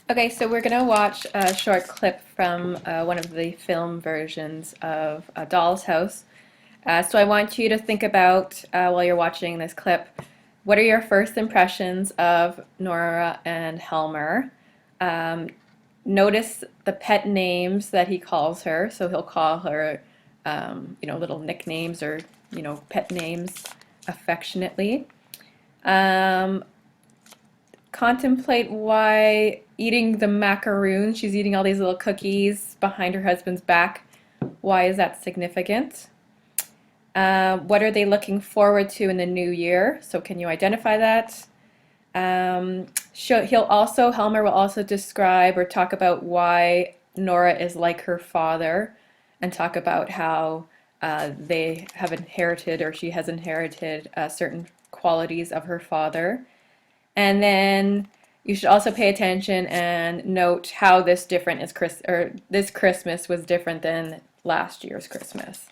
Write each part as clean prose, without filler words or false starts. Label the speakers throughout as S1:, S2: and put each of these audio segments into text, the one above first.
S1: Okay, so we're gonna watch a short clip from one of the film versions of Doll's House. So I want you to think about while you're watching this clip, what are your first impressions of Nora and Helmer? Um, Notice the pet names that he calls her. So he'll call her, little nicknames or pet names affectionately. Um, Contemplate why eating the macaroons, she's eating all these little cookies behind her husband's back. Why is that significant? What are they looking forward to in the new year? So can you identify that? Helmer will also describe or talk about why Nora is like her father and talk about how they have inherited or she has inherited certain qualities of her father. And then you should also pay attention and note how this Christmas was different than last year's Christmas.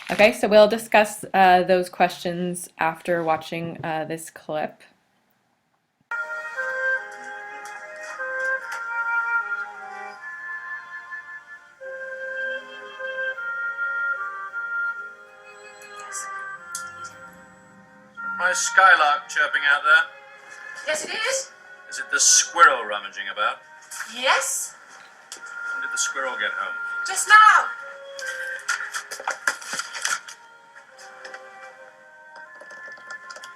S1: Okay, so we'll discuss those questions after watching this clip.
S2: Nice skylark chirping out there.
S3: Yes, it is.
S2: Is it the squirrel rummaging about?
S3: Yes.
S2: When did the squirrel get home?
S3: Just now.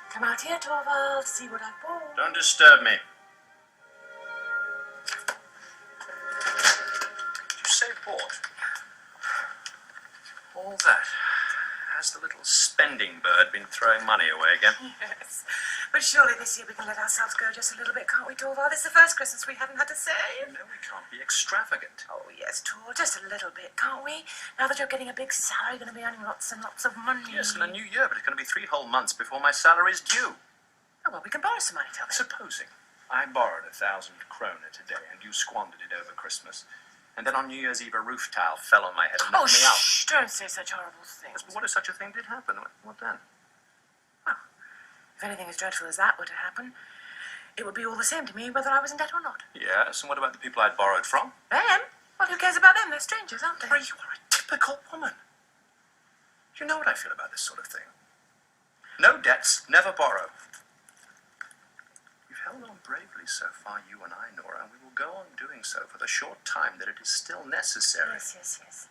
S3: Come out here, Torvald. See what I've bought.
S2: Don't disturb me. Did you say bought? All that. Has the little spending bird been throwing money away again?
S3: Yes. But surely this year we can let ourselves go just a little bit, can't we, Torvald? It's the first Christmas we haven't had to save.
S2: No, we can't be extravagant.
S3: Oh, yes, Tor, just a little bit, can't we? Now that you're getting a big salary, you're going to be earning lots and lots of money.
S2: Yes, in a new year, but it's going to be 3 whole months before my salary's due.
S3: Oh, well, we can borrow some money till then.
S2: Supposing I borrowed 1,000 kroner today and you squandered it over Christmas, and then on New Year's Eve a roof tile fell on my head and knocked me out.
S3: Shh, don't say such horrible things.
S2: Yes, but what if such a thing did happen? What then?
S3: Well, if anything as dreadful as that were to happen, it would be all the same to me whether I was in debt or not.
S2: Yes, and what about the people I'd borrowed from?
S3: Them? Well, who cares about them? They're strangers, aren't they?
S2: Marie, you are a typical woman. You know what I feel about this sort of thing. No debts, never borrow. You've held on bravely so far, you and I, Nora, and we will go on doing so for the short time that it is still necessary.
S3: Yes.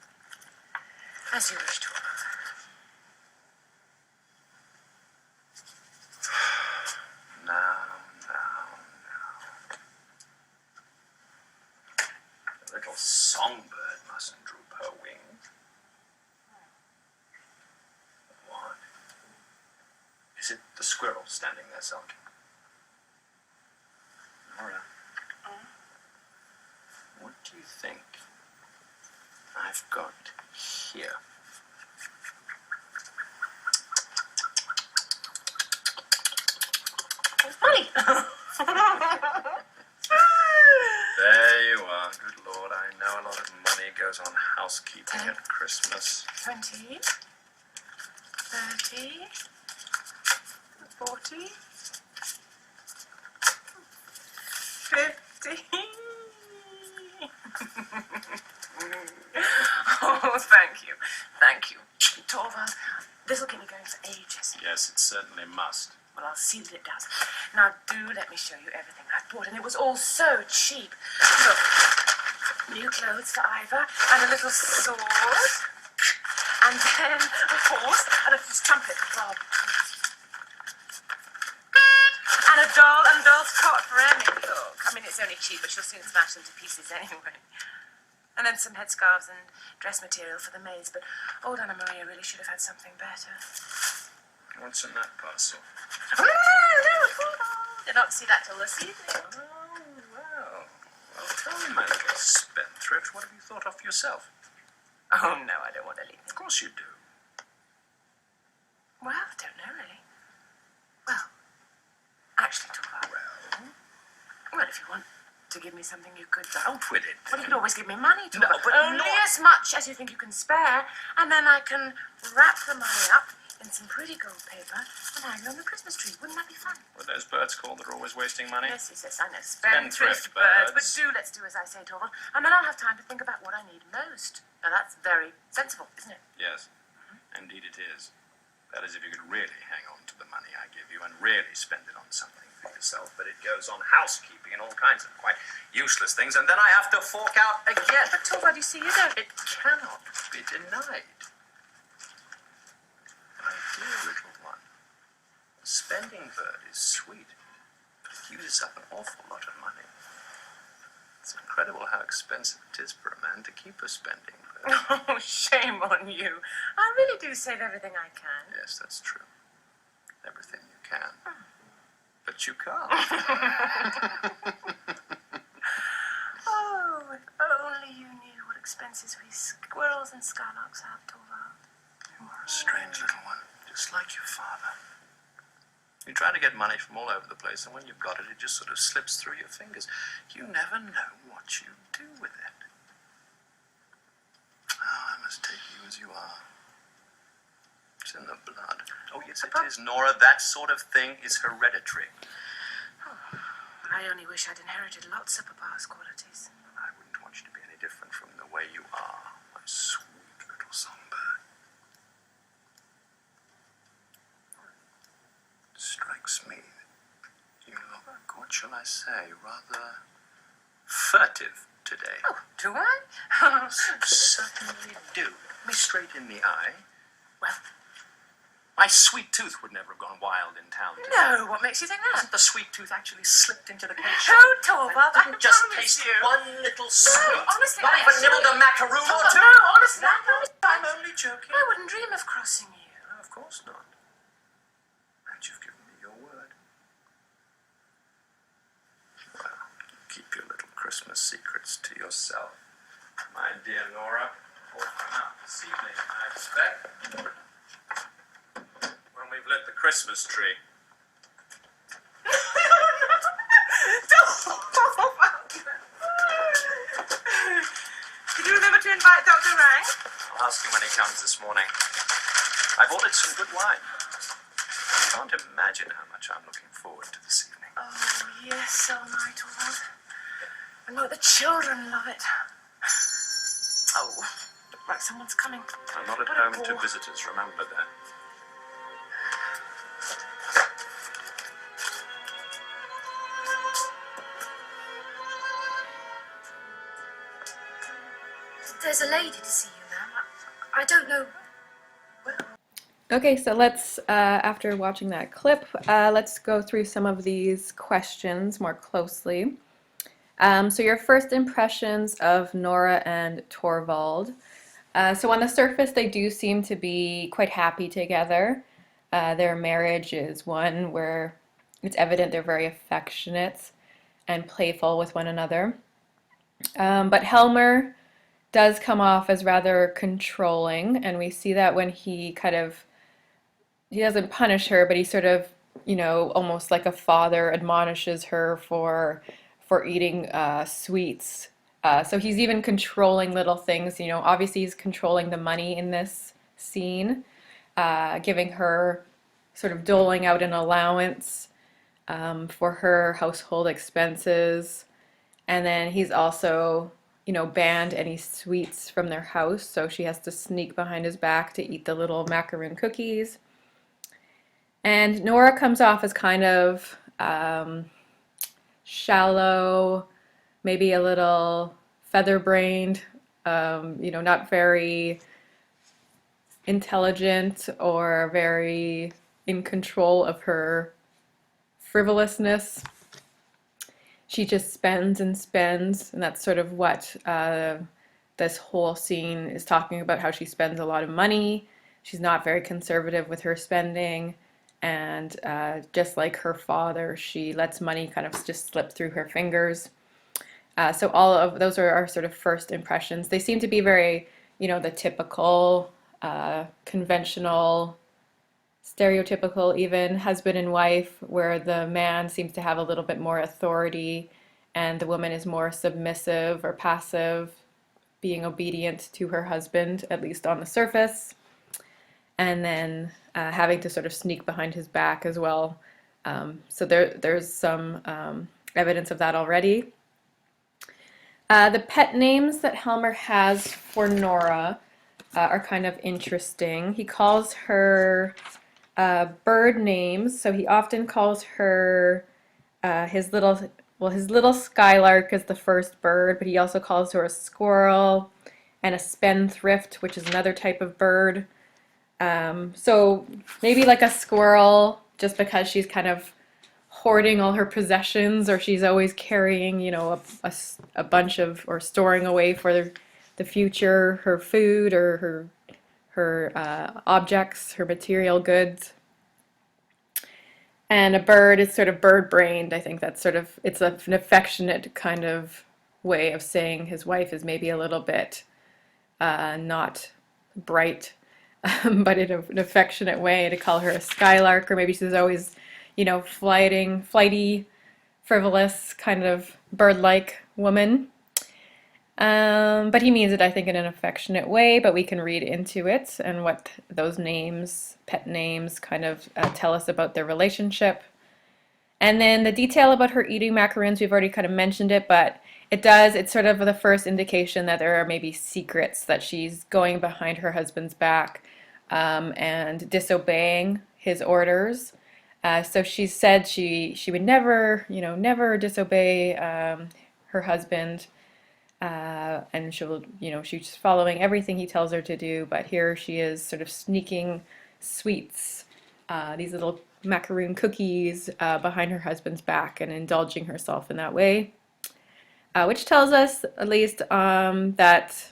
S3: As you wish, Torvald.
S2: Now. The little songbird mustn't droop her wings. What? Is it the squirrel standing there sulking? Nora, what do you think I've got here?
S3: Money!
S2: There you are. Good Lord, I know a lot of money goes on housekeeping at Christmas.
S3: 20, 30, 40, 50. Oh, thank you. Torvald, this will keep me going for ages.
S2: Yes, it certainly must.
S3: Well, I'll see that it does. Now, do let me show you everything I've bought, and it was all so cheap. Look, new clothes for Ivor, and a little sword, and then a horse, and a little trumpet for Bob. And a doll and doll's cot for Emmy. Look, I mean, it's only cheap, but she'll soon smash them to pieces anyway. And then some headscarves and dress material for the maids, but old Anna Maria really should have had something better.
S2: What's in that parcel?
S3: Did not see that till this evening.
S2: Oh, well. Well, tell me, my little spendthrift, what have you thought of yourself?
S3: Oh, no, I don't want anything.
S2: Of course you do.
S3: Well, I don't know, really. Well, actually, Torvald. Well, if you want to give me something, you could.
S2: Out with it.
S3: Well, you can always give me money, Torvald.
S2: No, but
S3: only
S2: not...
S3: as much as you think you can spare, and then I can wrap the money up in some pretty gold paper and hang it on the Christmas tree. Wouldn't that be fun?
S2: What are those birds called that are always wasting money?
S3: Yes, I know. Spendthrift
S2: Spendthrift
S3: birds. But
S2: birds.
S3: let's do as I say, Torvald. And then I'll have time to think about what I need most. Now, that's very sensible, isn't it?
S2: Yes, indeed it is. That is if you could really hang on to the money I give you and really spend it on something for yourself. But it goes on housekeeping and all kinds of quite useless things, and then I have to fork out again.
S3: But Torvald, you see, you don't.
S2: It cannot be denied. My dear little one, a spending bird is sweet, but it uses up an awful lot of money. It's incredible how expensive it is for a man to keep a spending bird.
S3: Oh, shame on you. I really do save everything I can.
S2: Yes, that's true. Everything you can. But you can't.
S3: Oh, if only you knew what expenses we squirrels and skylarks have, Torvald.
S2: You are a strange little one, just like your father. You try to get money from all over the place, and when you've got it, it just sort of slips through your fingers. You never know what you do with it. Oh, I must take you as you are. It's in the blood. Oh, yes, it is, Nora. That sort of thing is hereditary.
S3: Oh, I only wish I'd inherited lots of Papa's qualities.
S2: I wouldn't want you to be any different from the way you are, my sweet little songbird. It strikes me that you look, what shall I say, rather furtive today.
S3: Oh, do I?
S2: You certainly do. Look me straight in the eye.
S3: Well,
S2: my sweet tooth would never have gone wild in town today.
S3: no, what makes you think that?
S2: Hasn't the sweet tooth actually slipped into the cake
S3: Oh,
S2: shop?
S3: Torvald,
S2: I didn't just
S3: promise
S2: taste
S3: you.
S2: one little sweet.
S3: honestly,
S2: Not
S3: I
S2: even
S3: actually-
S2: nibbled a macaroon or
S3: Torvald,
S2: two.
S3: no, honestly,
S2: I'm only joking.
S3: I wouldn't dream of crossing you.
S2: No, of course not. And you've given me your word. Well, keep your little Christmas secrets to yourself, my dear Nora. Or come out this evening, I expect. When we've lit the Christmas tree.
S3: Did you remember to invite Dr. Rang?
S2: I'll ask him when he comes this morning. I've ordered some good wine. I can't imagine how much I'm looking forward to this evening.
S3: Oh, yes, so am I, Torvald. And look, the children love it. Oh, look like someone's coming.
S2: I'm not at
S3: What a
S2: home to
S3: bore.
S2: visitors, remember that.
S3: There's a lady to see you, ma'am. I don't know.
S1: Okay, so let's, after watching that clip, let's go through some of these questions more closely. So your first impressions of Nora and Torvald. So on the surface, they do seem to be quite happy together. Their marriage is one where it's evident they're very affectionate and playful with one another. But Helmer does come off as rather controlling, and we see that when he he doesn't punish her, but he sort of, almost like a father admonishes her for eating sweets. So he's even controlling little things, obviously he's controlling the money in this scene, giving her, sort of doling out an allowance for her household expenses. And then he's also, banned any sweets from their house, so she has to sneak behind his back to eat the little macaroon cookies. And Nora comes off as kind of shallow, maybe a little feather-brained, not very intelligent or very in control of her frivolousness. She just spends and spends, and that's sort of what this whole scene is talking about, how she spends a lot of money. She's not very conservative with her spending, and just like her father, she lets money kind of just slip through her fingers. So all of those are our sort of first impressions. They seem to be very, the typical, conventional, stereotypical even husband and wife, where the man seems to have a little bit more authority and the woman is more submissive or passive, being obedient to her husband, at least on the surface. and then having to sort of sneak behind his back as well. So there's some evidence of that already. The pet names that Helmer has for Nora are kind of interesting. He calls her bird names, so he often calls her his little skylark is the first bird, but he also calls her a squirrel and a spendthrift, which is another type of bird. So maybe like a squirrel, just because she's kind of hoarding all her possessions, or she's always carrying, a bunch of, or storing away for the future, her food or her objects, her material goods. And a bird is sort of bird-brained. I think that's sort of, it's an affectionate kind of way of saying his wife is maybe a little bit not bright, but in an affectionate way, to call her a skylark, or maybe she's always, flighty, frivolous, kind of bird-like woman. But he means it, I think, in an affectionate way, but we can read into it and what those names, pet names, kind of tell us about their relationship. And then the detail about her eating macaroons, we've already kind of mentioned it, but it's sort of the first indication that there are maybe secrets, that she's going behind her husband's back and disobeying his orders. So she said she would never, never disobey her husband. And she's following everything he tells her to do, but here she is sort of sneaking sweets, these little macaroon cookies, behind her husband's back and indulging herself in that way, which tells us at least that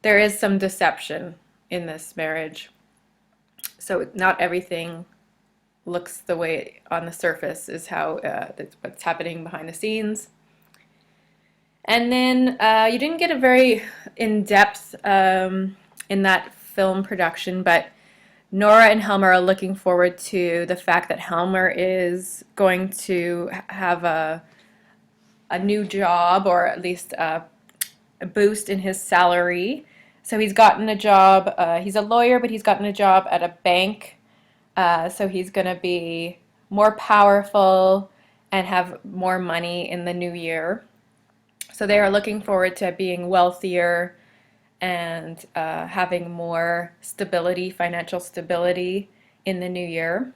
S1: there is some deception in this marriage. So not everything looks the way on the surface is how that's what's happening behind the scenes. And then you didn't get a very in-depth in that film production, but Nora and Helmer are looking forward to the fact that Helmer is going to have a new job, or at least a boost in his salary. So he's gotten a job, he's a lawyer, but he's gotten a job at a bank. So he's going to be more powerful and have more money in the new year. So they are looking forward to being wealthier and having more stability, financial stability in the new year.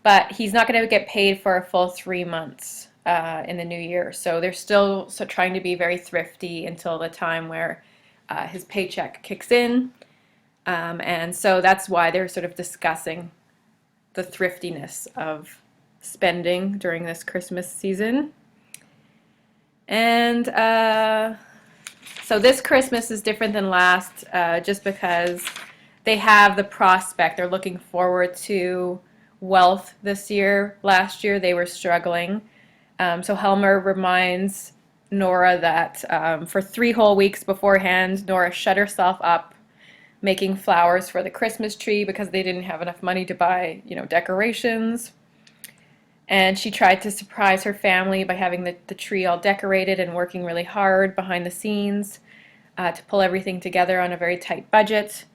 S1: But he's not going to get paid for a full 3 months in the new year. So they're still trying to be very thrifty until the time where his paycheck kicks in. And so that's why they're sort of discussing the thriftiness of spending during this Christmas season. And so this Christmas is different than last, just because they have the prospect. They're looking forward to wealth this year. Last year they were struggling. So Helmer reminds Nora that for 3 whole weeks beforehand, Nora shut herself up making flowers for the Christmas tree because they didn't have enough money to buy, decorations. And she tried to surprise her family by having the tree all decorated and working really hard behind the scenes to pull everything together on a very tight budget.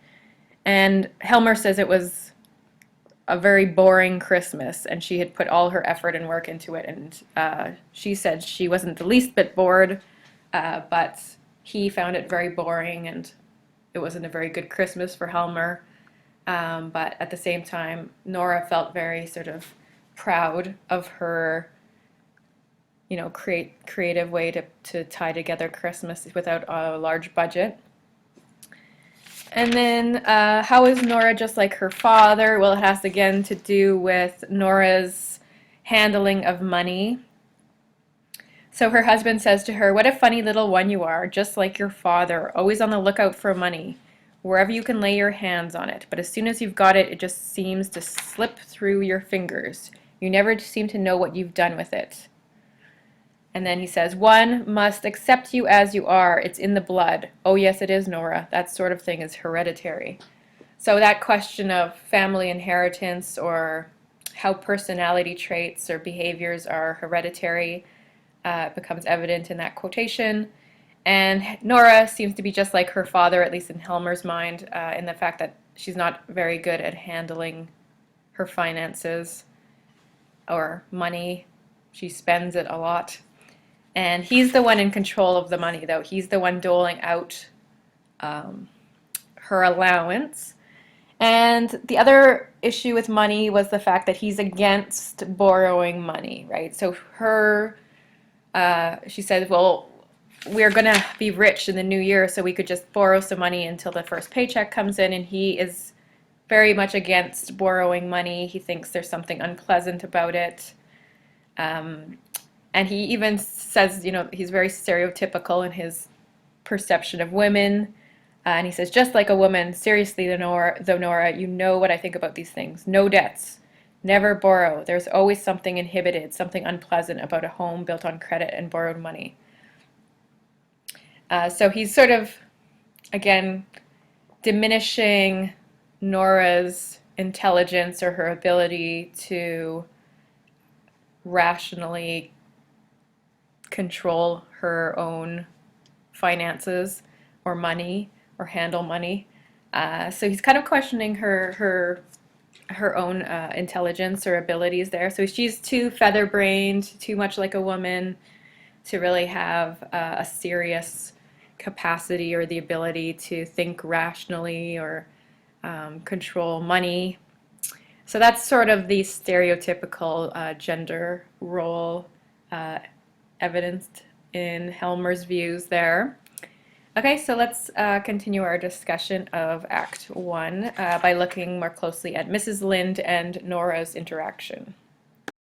S1: And Helmer says it was a very boring Christmas, and she had put all her effort and work into it. And she said she wasn't the least bit bored, but he found it very boring, and it wasn't a very good Christmas for Helmer. But at the same time, Nora felt very sort of proud of her, creative way to tie together Christmas without a large budget. And then how is Nora just like her father? Well, it has again to do with Nora's handling of money. So her husband says to her, "What a funny little one you are, just like your father, always on the lookout for money, wherever you can lay your hands on it. But as soon as you've got it, it just seems to slip through your fingers. You never seem to know what you've done with it." And then he says, "One must accept you as you are. It's in the blood." Oh, yes, it is, Nora. That sort of thing is hereditary. So that question of family inheritance, or how personality traits or behaviors are hereditary, becomes evident in that quotation. And Nora seems to be just like her father, at least in Helmer's mind, in the fact that she's not very good at handling her finances or money. She spends it a lot. And he's the one in control of the money, though. He's the one doling out her allowance. And the other issue with money was the fact that he's against borrowing money, right? So she said, well, we're going to be rich in the new year, so we could just borrow some money until the first paycheck comes in. And he is very much against borrowing money. He thinks there's something unpleasant about it. And he even says, he's very stereotypical in his perception of women. And he says, just like a woman, seriously, though, Nora, you know what I think about these things. No debts. Never borrow. There's always something inhibited, something unpleasant about a home built on credit and borrowed money. So he's sort of, again, diminishing Nora's intelligence or her ability to rationally control her own finances or money or handle money. So he's kind of questioning her own intelligence or abilities there. So she's too feather-brained, too much like a woman to really have a serious capacity or the ability to think rationally or control money. So that's sort of the stereotypical gender role evidenced in Helmer's views there. Okay, so let's continue our discussion of Act 1 by looking more closely at Mrs. Lynde and Nora's interaction.